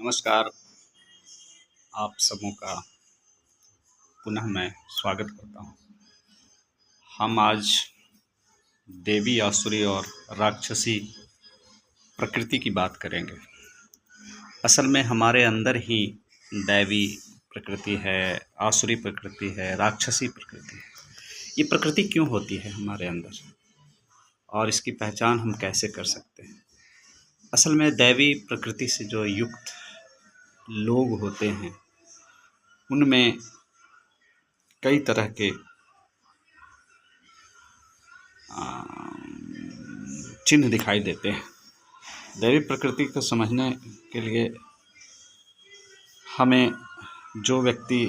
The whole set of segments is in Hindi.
नमस्कार। आप सबों का पुनः मैं स्वागत करता हूँ। हम आज देवी, आसुरी और राक्षसी प्रकृति की बात करेंगे। असल में हमारे अंदर ही दैवी प्रकृति है, आसुरी प्रकृति है, राक्षसी प्रकृति है। ये प्रकृति क्यों होती है हमारे अंदर और इसकी पहचान हम कैसे कर सकते हैं? असल में दैवी प्रकृति से जो युक्त लोग होते हैं उनमें कई तरह के चिन्ह दिखाई देते हैं। दैवी प्रकृति को समझने के लिए हमें जो व्यक्ति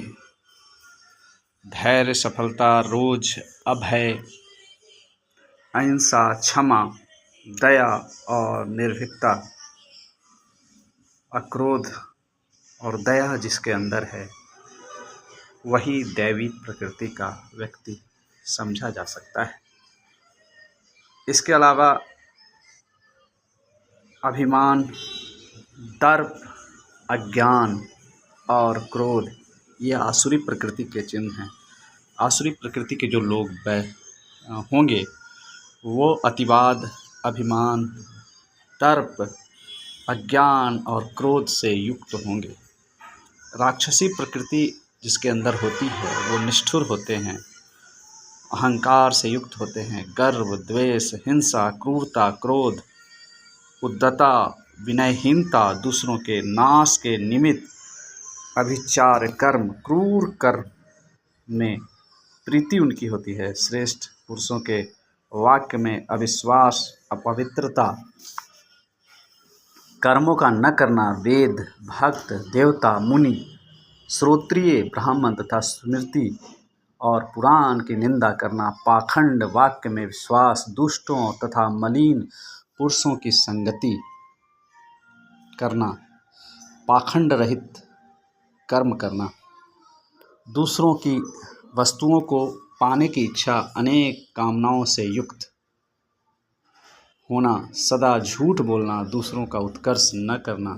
धैर्य, सफलता, रोज, अभय, अहिंसा, क्षमा, दया और निर्भीकता, अक्रोध और दया जिसके अंदर है वही दैवी प्रकृति का व्यक्ति समझा जा सकता है। इसके अलावा अभिमान, दर्प, अज्ञान और क्रोध ये आसुरी प्रकृति के चिन्ह हैं। आसुरी प्रकृति के जो लोग होंगे वो अतिवाद, अभिमान, दर्प, अज्ञान और क्रोध से युक्त होंगे। राक्षसी प्रकृति जिसके अंदर होती है वो निष्ठुर होते हैं, अहंकार से युक्त होते हैं, गर्व, द्वेष, हिंसा, क्रूरता, क्रोध, उद्धता, विनयहीनता, दूसरों के नाश के निमित्त अभिचार कर्म, क्रूर कर्म में प्रीति उनकी होती है। श्रेष्ठ पुरुषों के वाक्य में अविश्वास, अपवित्रता, कर्मों का न करना, वेद, भक्त, देवता, मुनि, श्रोत्रिय, ब्राह्मण तथा स्मृति और पुराण की निंदा करना, पाखंड, वाक्य में विश्वास, दुष्टों तथा मलिन पुरुषों की संगति करना, पाखंड रहित कर्म करना, दूसरों की वस्तुओं को पाने की इच्छा, अनेक कामनाओं से युक्त होना, सदा झूठ बोलना, दूसरों का उत्कर्ष न करना,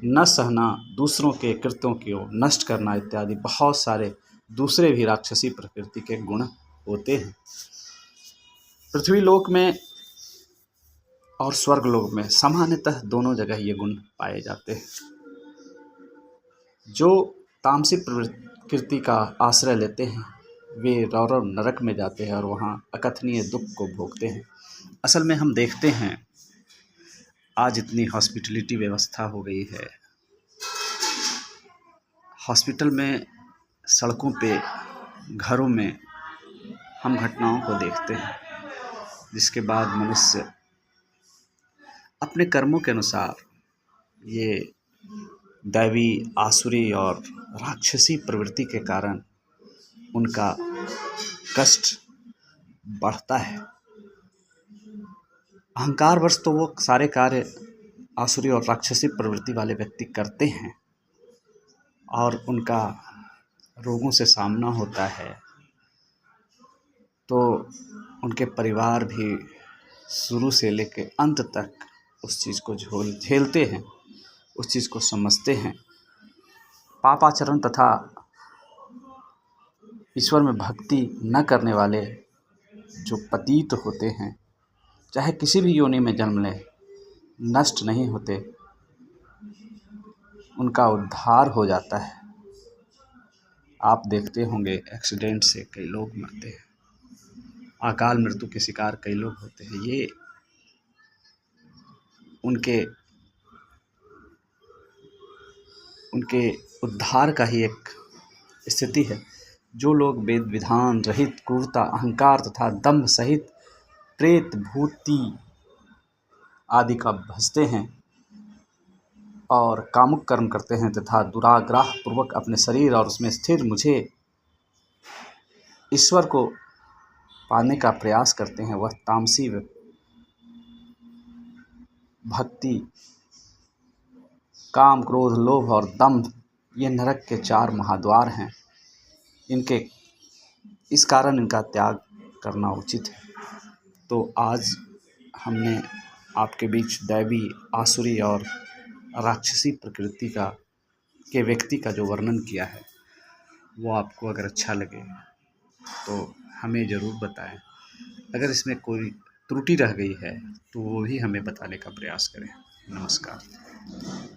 न सहना, दूसरों के कृत्यों को नष्ट करना इत्यादि बहुत सारे दूसरे भी राक्षसी प्रकृति के गुण होते हैं। पृथ्वी लोक में और स्वर्ग लोक में सामान्यतः दोनों जगह ये गुण पाए जाते हैं। जो तामसिक प्रकृति का आश्रय लेते हैं वे रौरव नरक में जाते हैं और वहाँ अकथनीय दुख को भोगते हैं। असल में हम देखते हैं आज इतनी हॉस्पिटलिटी व्यवस्था हो गई है, हॉस्पिटल में, सड़कों पे, घरों में हम घटनाओं को देखते हैं जिसके बाद मनुष्य अपने कर्मों के अनुसार ये दैवी, आसुरी और राक्षसी प्रवृत्ति के कारण उनका कष्ट बढ़ता है। अहंकारवश तो वो सारे कार्य आसुरी और राक्षसी प्रवृत्ति वाले व्यक्ति करते हैं और उनका रोगों से सामना होता है, तो उनके परिवार भी शुरू से लेकर अंत तक उस चीज़ को झेलते हैं, उस चीज़ को समझते हैं। पापाचरण तथा ईश्वर में भक्ति न करने वाले जो पतित होते हैं, चाहे किसी भी योनि में जन्म लें, नष्ट नहीं होते, उनका उद्धार हो जाता है। आप देखते होंगे एक्सीडेंट से कई लोग मरते हैं, अकाल मृत्यु के शिकार कई लोग होते हैं। ये उनके उद्धार का ही एक स्थिति है। जो लोग वेद विधान रहित क्रूरता, अहंकार तथा दंभ सहित प्रेत, भूति आदि का भजते हैं और कामुक कर्म करते हैं तथा दुराग्रह पूर्वक अपने शरीर और उसमें स्थिर मुझे ईश्वर को पाने का प्रयास करते हैं, वह तामसी भक्ति, काम, क्रोध, लोभ और दंभ ये नरक के 4 महाद्वार हैं। इस कारण इनका त्याग करना उचित है। तो आज हमने आपके बीच दैवी, आसुरी और राक्षसी प्रकृति का के व्यक्ति का जो वर्णन किया है वो आपको अगर अच्छा लगे तो हमें ज़रूर बताएं। अगर इसमें कोई त्रुटि रह गई है तो वो भी हमें बताने का प्रयास करें। नमस्कार।